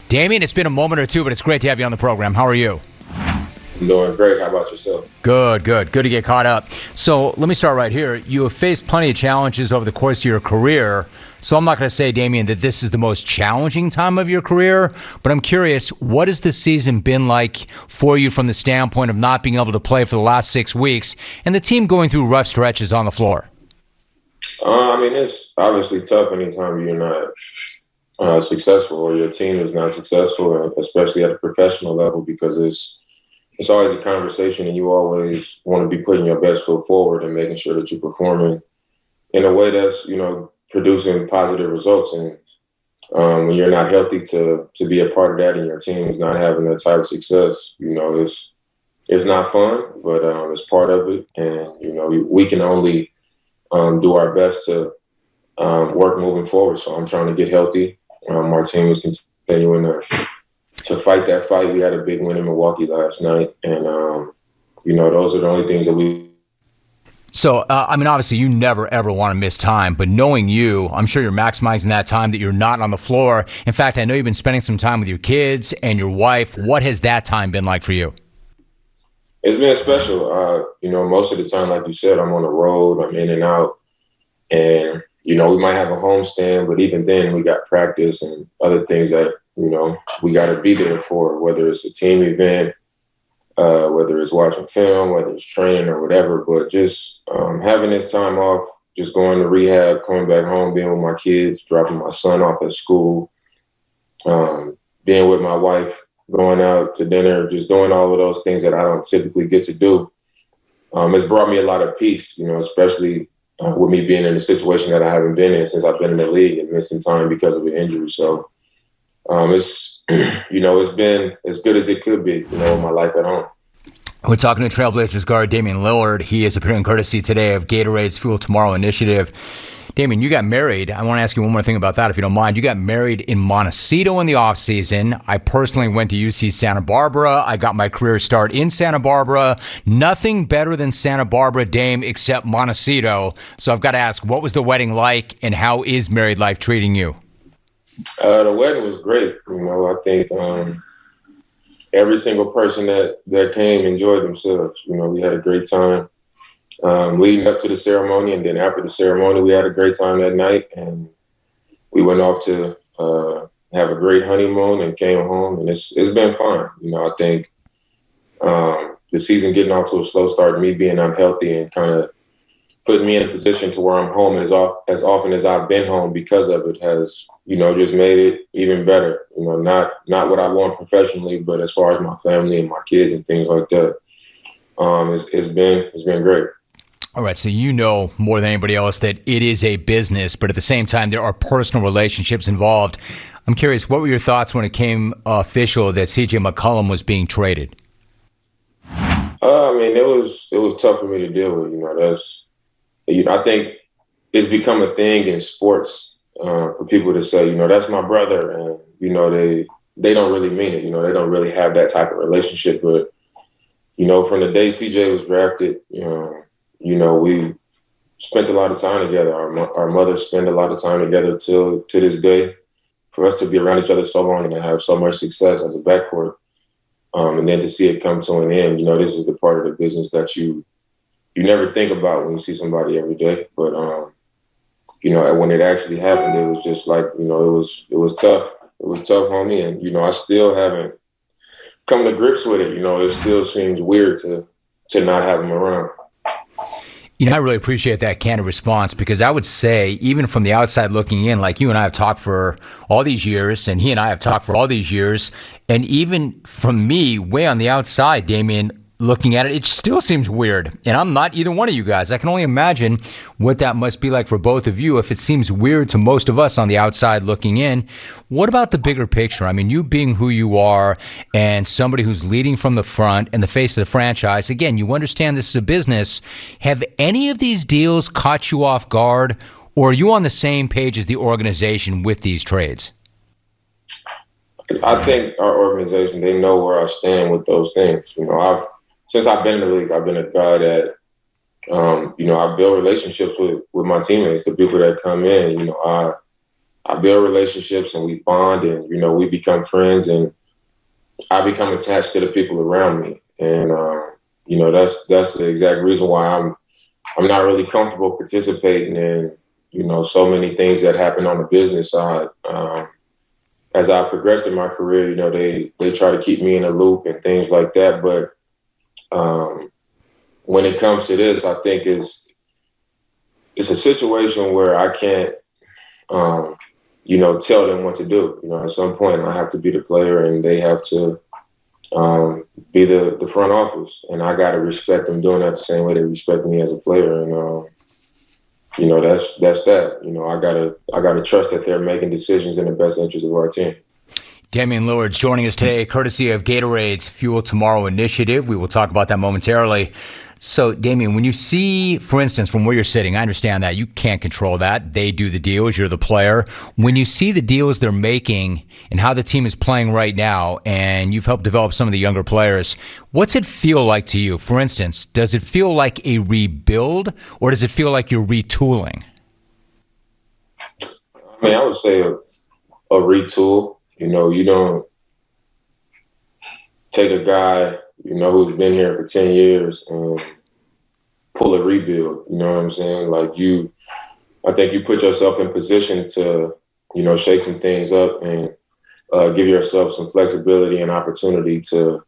Damian, it's been a moment or two, but it's great to have you on the program. How are you? I'm doing great. How about yourself? Good to get caught up. So let me start right here. You have faced plenty of challenges over the course of your career. So I'm not going to say, Damian, that this is the most challenging time of your career, but I'm curious, what has this season been like for you from the standpoint of not being able to play for the last 6 weeks and the team going through rough stretches on the floor? It's obviously tough anytime you're not successful or your team is not successful, especially at a professional level, because it's always a conversation and you always want to be putting your best foot forward and making sure that you're performing in a way that's, producing positive results. And when you're not healthy to be a part of that and your team is not having that type of success, it's not fun, but it's part of it. And, we can only do our best to work moving forward. So I'm trying to get healthy. Our team is continuing to fight that fight. We had a big win in Milwaukee last night. And, those are the only things that we. So, obviously you never, ever want to miss time, but knowing you, I'm sure you're maximizing that time that you're not on the floor. In fact, I know you've been spending some time with your kids and your wife. What has that time been like for you? It's been special. Most of the time, like you said, I'm on the road, I'm in and out. And, we might have a homestand, but even then we got practice and other things that, we got to be there for, whether it's a team event, whether it's watching film, whether it's training or whatever. But just having this time off, just going to rehab, coming back home, being with my kids, dropping my son off at school, being with my wife, going out to dinner, just doing all of those things that I don't typically get to do. It's brought me a lot of peace, especially with me being in a situation that I haven't been in since I've been in the league and missing time because of an injury. So it's been as good as it could be, in my life at home. We're talking to Trailblazers guard Damian Lillard. He is appearing courtesy today of Gatorade's Fuel Tomorrow initiative. Damian, you got married. I want to ask you one more thing about that, if you don't mind. You got married in Montecito in the offseason. I personally went to UC Santa Barbara. I got my career start in Santa Barbara. Nothing better than Santa Barbara, Dame, except Montecito. So I've got to ask, what was the wedding like, and how is married life treating you? The wedding was great. I think every single person that came enjoyed themselves. We had a great time leading up to the ceremony, and then after the ceremony, we had a great time that night, and we went off to have a great honeymoon and came home, and it's been fun. I think the season getting off to a slow start, me being unhealthy and kind of putting me in a position to where I'm home as often as I've been home because of it has, just made it even better. Not what I want professionally, but as far as my family and my kids and things like that, it's been great. All right, so more than anybody else that it is a business, but at the same time, there are personal relationships involved. I'm curious, what were your thoughts when it came official that CJ McCollum was being traded? It was tough for me to deal with. I think it's become a thing in sports for people to say, that's my brother, and they don't really mean it. They don't really have that type of relationship. But from the day CJ was drafted, we spent a lot of time together. Our mothers spend a lot of time together to this day. For us to be around each other so long and to have so much success as a backcourt, and then to see it come to an end, this is the part of the business that you never think about when you see somebody every day. But, when it actually happened, it was just like, it was tough. It was tough on me. And, I still haven't come to grips with it. It still seems weird to not have him around. I really appreciate that candid response, because I would say, even from the outside looking in, like you and I have talked for all these years, and he and I have talked for all these years, and even from me, way on the outside, Damian, looking at it, it still seems weird. And I'm not either one of you guys. I can only imagine what that must be like for both of you if it seems weird to most of us on the outside looking in. What about the bigger picture? You being who you are and somebody who's leading from the front and the face of the franchise, again, you understand this is a business. Have any of these deals caught you off guard, or are you on the same page as the organization with these trades? I think our organization, they know where I stand with those things. Since I've been in the league, I've been a guy that, I build relationships with my teammates, the people that come in. I build relationships and we bond and, we become friends and I become attached to the people around me. And, that's the exact reason why I'm not really comfortable participating in, so many things that happen on the business side. As I progressed in my career, they try to keep me in a loop and things like that. But when it comes to this, I think it's a situation where I can't, tell them what to do. At some point I have to be the player and they have to be the front office. And I got to respect them doing that the same way they respect me as a player. And, that's that. I gotta trust that they're making decisions in the best interest of our team. Damian Lillard joining us today, courtesy of Gatorade's Fuel Tomorrow initiative. We will talk about that momentarily. So, Damian, when you see, for instance, from where you're sitting, I understand that you can't control that. They do the deals. You're the player. When you see the deals they're making and how the team is playing right now, and you've helped develop some of the younger players, what's it feel like to you? For instance, does it feel like a rebuild or does it feel like you're retooling? I mean, I would say a retool. You don't take a guy who's been here for 10 years and pull a rebuild, you know what I'm saying? I think you put yourself in position to, shake some things up and give yourself some flexibility and opportunity to,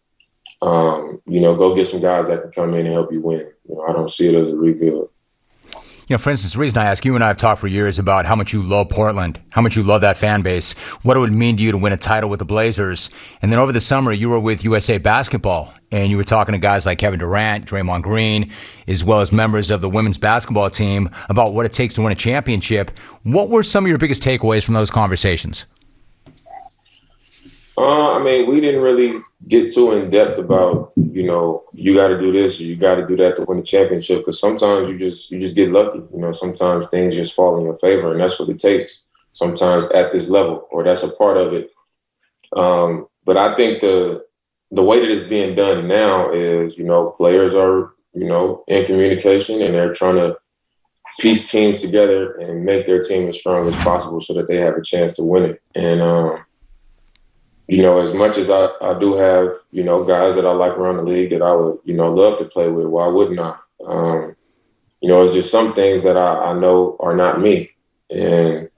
go get some guys that can come in and help you win. I don't see it as a rebuild. For instance, the reason I ask, you and I have talked for years about how much you love Portland, how much you love that fan base, what it would mean to you to win a title with the Blazers. And then over the summer, you were with USA Basketball, and you were talking to guys like Kevin Durant, Draymond Green, as well as members of the women's basketball team about what it takes to win a championship. What were some of your biggest takeaways from those conversations? We didn't really get too in depth about, you got to do this or you got to do that to win the championship. Because sometimes you just get lucky. Sometimes things just fall in your favor, and that's what it takes. Sometimes at this level, or that's a part of it. But I think the way that it's being done now is, players are, in communication and they're trying to piece teams together and make their team as strong as possible so that they have a chance to win it. And as much as I do have, guys that I like around the league that I would, love to play with, why wouldn't I? It's just some things that I know are not me. And,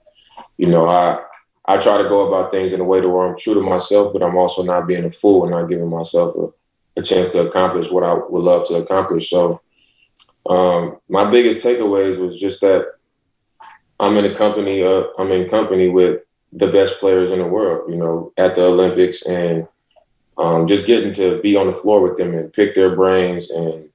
I try to go about things in a way to where I'm true to myself, but I'm also not being a fool and not giving myself a chance to accomplish what I would love to accomplish. So my biggest takeaways was just that I'm in company with the best players in the world, at the Olympics, and just getting to be on the floor with them and pick their brains and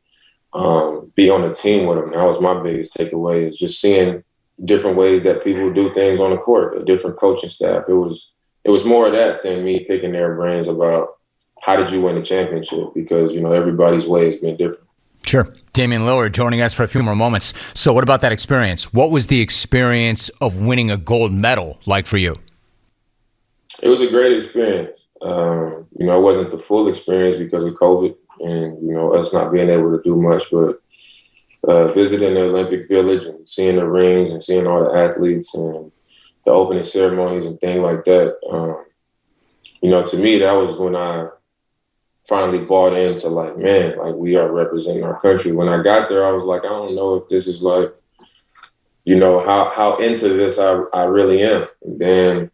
be on a team with them. That was my biggest takeaway, is just seeing different ways that people do things on the court, a different coaching staff. It was more of that than me picking their brains about how did you win the championship, because, everybody's way has been different. Sure. Damian Lillard joining us for a few more moments. So what about that experience? What was the experience of winning a gold medal like for you? It was a great experience. It wasn't the full experience because of COVID and, us not being able to do much, but visiting the Olympic Village and seeing the rings and seeing all the athletes and the opening ceremonies and things like that. To me, that was when I finally bought into we are representing our country. When I got there, I was like, I don't know if this is how into this I really am. And then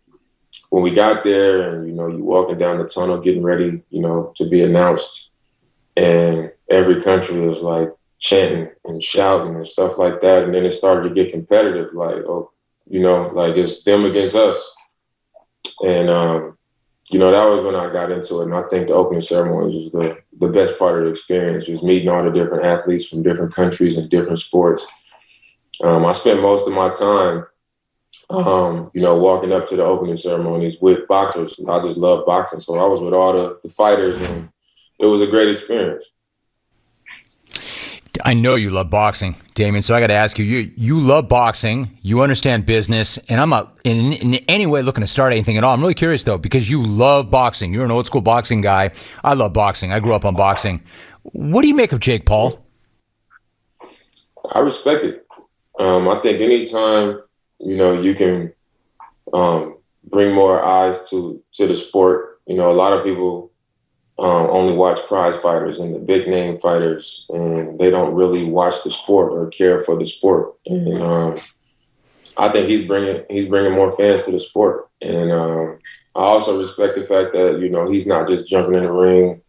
when we got there and, you walking down the tunnel, getting ready, to be announced, and every country was chanting and shouting and stuff like that. And then it started to get competitive, it's them against us. And, that was when I got into it. And I think the opening ceremonies was the best part of the experience, just meeting all the different athletes from different countries and different sports. I spent most of my time walking up to the opening ceremonies with boxers. I just love boxing. So I was with all the fighters, and it was a great experience. I know you love boxing, Damian, so I got to ask you, you love boxing, you understand business, and I'm not in any way looking to start anything at all. I'm really curious, though, because you love boxing. You're an old school boxing guy. I love boxing. I grew up on boxing. What do you make of Jake Paul? I respect it. I think anytime, you can bring more eyes to the sport. You know, a lot of people only watch prize fighters and the big name fighters, and they don't really watch the sport or care for the sport. And I think he's bringing more fans to the sport. And I also respect the fact that, you know, he's not just jumping in the ring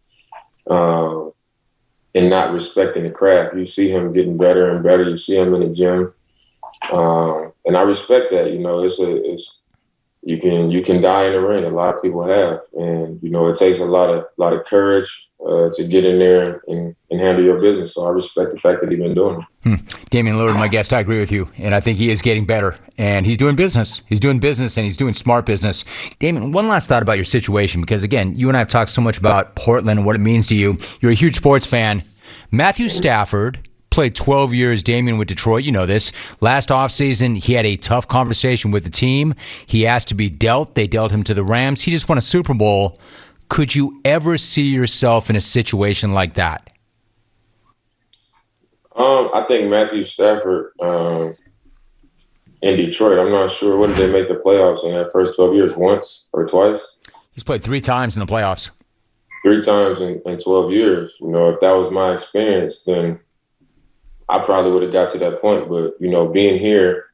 and not respecting the craft. You see him getting better and better. You see him in the gym, and I respect that. You know, you can die in the ring. A lot of people have, and you know, it takes a lot of courage to get in there and handle your business. So I respect the fact that he's been doing it. Damian Lillard, my guest, I agree with you, and I think he is getting better, and he's doing business. He's doing business, and he's doing smart business. Damian, one last thought about your situation, because again, you and I have talked so much about Portland and what it means to you. You're a huge sports fan. Matthew Stafford played 12 years, Damian, with Detroit. You know this. Last offseason, he had a tough conversation with the team. He asked to be dealt. They dealt him to the Rams. He just won a Super Bowl. Could you ever see yourself in a situation like that? I think Matthew Stafford in Detroit, I'm not sure. When did they make the playoffs in that first 12 years? Once or twice? He's played 3 times in the playoffs. 3 times in 12 years. You know, if that was my experience, then I probably would have got to that point. But, you know, being here,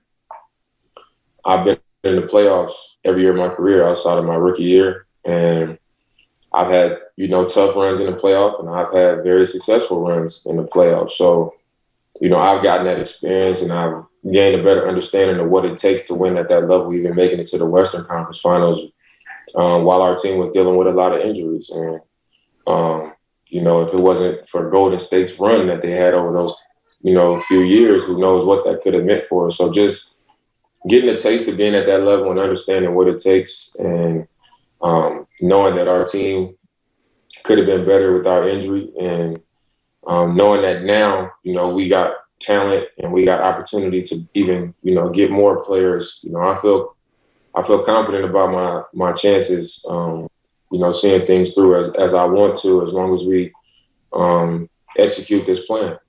I've been in the playoffs every year of my career outside of my rookie year. And I've had, you know, tough runs in the playoff, and I've had very successful runs in the playoffs. So, you know, I've gotten that experience, and I've gained a better understanding of what it takes to win at that level, even making it to the Western Conference Finals while our team was dealing with a lot of injuries. And, you know, if it wasn't for Golden State's run that they had over those, you know, few years, who knows what that could have meant for us. So just getting a taste of being at that level and understanding what it takes, and knowing that our team could have been better with our injury, and knowing that now, you know, we got talent and we got opportunity to even, you know, get more players. You know, I feel confident about my chances, you know, seeing things through as I want to, as long as we execute this plan.